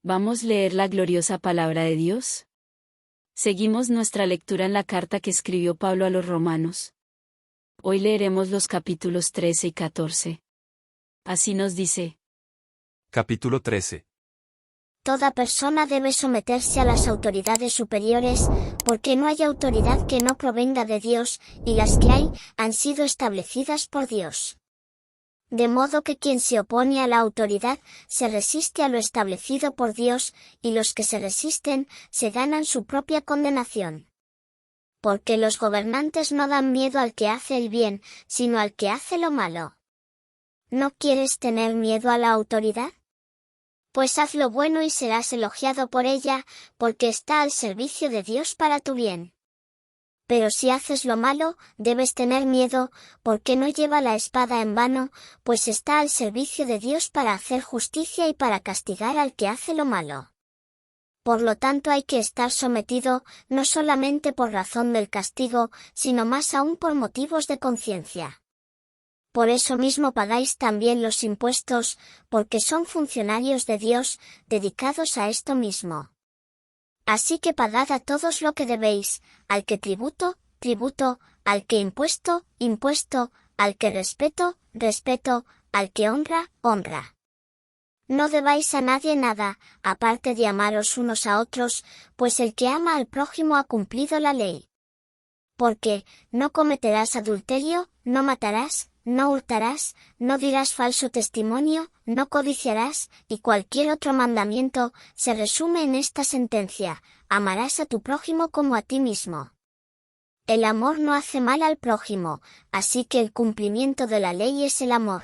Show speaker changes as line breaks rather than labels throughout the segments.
¿Vamos a leer la gloriosa palabra de Dios? Seguimos nuestra lectura en la carta que escribió Pablo a los romanos. Hoy leeremos los capítulos 13 y 14. Así nos dice.
Capítulo 13.
Toda persona debe someterse a las autoridades superiores, porque no hay autoridad que no provenga de Dios, y las que hay, han sido establecidas por Dios. De modo que quien se opone a la autoridad, se resiste a lo establecido por Dios, y los que se resisten, se ganan su propia condenación. Porque los gobernantes no dan miedo al que hace el bien, sino al que hace lo malo. ¿No quieres tener miedo a la autoridad? Pues haz lo bueno y serás elogiado por ella, porque está al servicio de Dios para tu bien. Pero si haces lo malo, debes tener miedo, porque no lleva la espada en vano, pues está al servicio de Dios para hacer justicia y para castigar al que hace lo malo. Por lo tanto hay que estar sometido, no solamente por razón del castigo, sino más aún por motivos de conciencia. Por eso mismo pagáis también los impuestos, porque son funcionarios de Dios, dedicados a esto mismo. Así que pagad a todos lo que debéis, al que tributo, tributo, al que impuesto, impuesto, al que respeto, respeto, al que honra, honra. No debáis a nadie nada, aparte de amaros unos a otros, pues el que ama al prójimo ha cumplido la ley. Porque, no cometerás adulterio, no matarás, no hurtarás, no dirás falso testimonio, no codiciarás, y cualquier otro mandamiento, se resume en esta sentencia: amarás a tu prójimo como a ti mismo. El amor no hace mal al prójimo, así que el cumplimiento de la ley es el amor.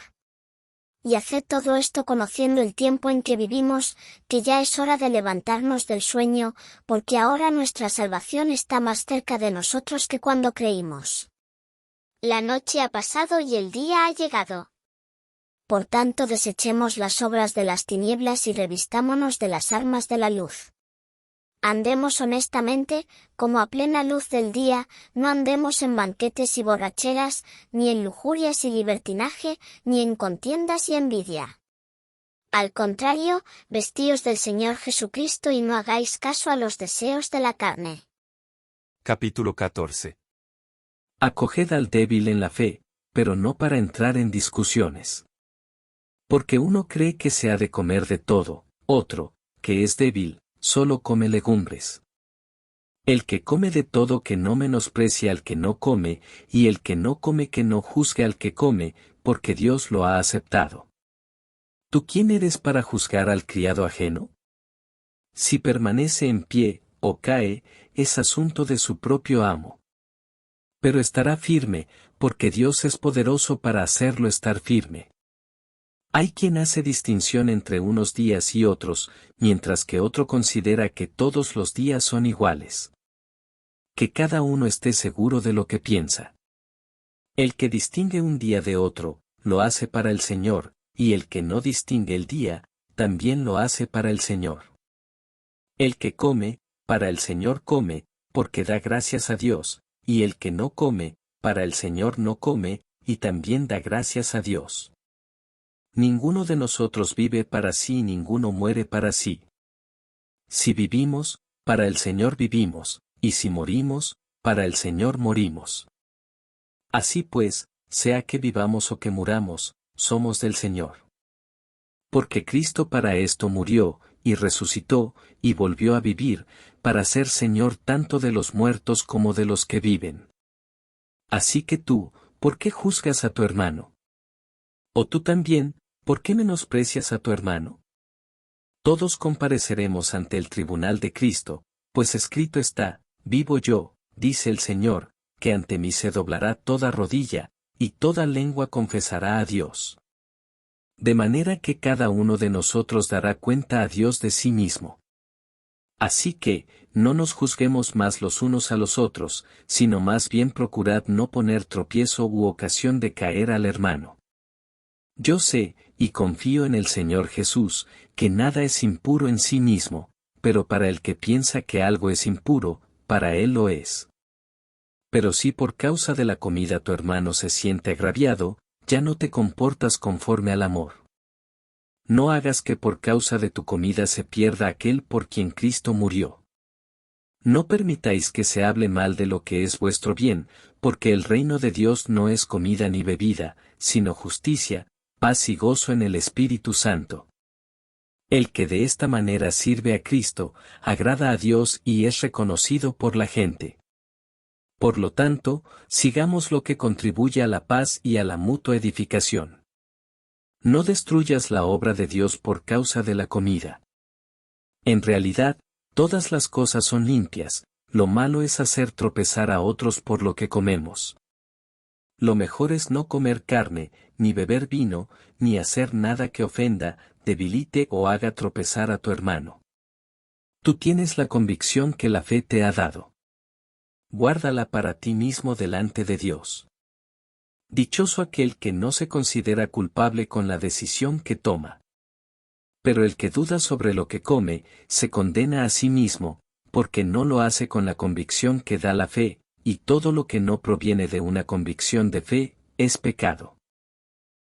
Y haced todo esto conociendo el tiempo en que vivimos, que ya es hora de levantarnos del sueño, porque ahora nuestra salvación está más cerca de nosotros que cuando creímos. La noche ha pasado y el día ha llegado. Por tanto desechemos las obras de las tinieblas y revistámonos de las armas de la luz. Andemos honestamente, como a plena luz del día, no andemos en banquetes y borracheras, ni en lujurias y libertinaje, ni en contiendas y envidia. Al contrario, vestíos del Señor Jesucristo y no hagáis caso a los deseos de la carne.
Capítulo 14.
Acoged al débil en la fe, pero no para entrar en discusiones. Porque uno cree que se ha de comer de todo, otro, que es débil, solo come legumbres. El que come de todo que no menosprecie al que no come, y el que no come que no juzgue al que come, porque Dios lo ha aceptado. ¿Tú quién eres para juzgar al criado ajeno? Si permanece en pie, o cae, es asunto de su propio amo. Pero estará firme, porque Dios es poderoso para hacerlo estar firme. Hay quien hace distinción entre unos días y otros, mientras que otro considera que todos los días son iguales. Que cada uno esté seguro de lo que piensa. El que distingue un día de otro, lo hace para el Señor, y el que no distingue el día, también lo hace para el Señor. El que come, para el Señor come, porque da gracias a Dios, y el que no come, para el Señor no come, y también da gracias a Dios. Ninguno de nosotros vive para sí y ninguno muere para sí. Si vivimos, para el Señor vivimos, y si morimos, para el Señor morimos. Así pues, sea que vivamos o que muramos, somos del Señor. Porque Cristo para esto murió, y resucitó, y volvió a vivir, para ser Señor tanto de los muertos como de los que viven. Así que tú, ¿por qué juzgas a tu hermano? O tú también, ¿por qué menosprecias a tu hermano? Todos compareceremos ante el tribunal de Cristo, pues escrito está: vivo yo, dice el Señor, que ante mí se doblará toda rodilla, y toda lengua confesará a Dios. De manera que cada uno de nosotros dará cuenta a Dios de sí mismo. Así que, no nos juzguemos más los unos a los otros, sino más bien procurad no poner tropiezo u ocasión de caer al hermano. Yo sé, y confío en el Señor Jesús, que nada es impuro en sí mismo, pero para el que piensa que algo es impuro, para él lo es. Pero si por causa de la comida tu hermano se siente agraviado, ya no te comportas conforme al amor. no hagas que por causa de tu comida se pierda aquel por quien Cristo murió. No permitáis que se hable mal de lo que es vuestro bien, porque el reino de Dios no es comida ni bebida, sino justicia, paz y gozo en el Espíritu Santo. El que de esta manera sirve a Cristo, agrada a Dios y es reconocido por la gente. Por lo tanto, sigamos lo que contribuye a la paz y a la mutua edificación. No destruyas la obra de Dios por causa de la comida. En realidad, todas las cosas son limpias, lo malo es hacer tropezar a otros por lo que comemos. Lo mejor es no comer carne, ni beber vino, ni hacer nada que ofenda, debilite o haga tropezar a tu hermano. Tú tienes la convicción que la fe te ha dado. Guárdala para ti mismo delante de Dios. Dichoso aquel que no se considera culpable con la decisión que toma. Pero el que duda sobre lo que come, se condena a sí mismo, porque no lo hace con la convicción que da la fe, y todo lo que no proviene de una convicción de fe, es pecado.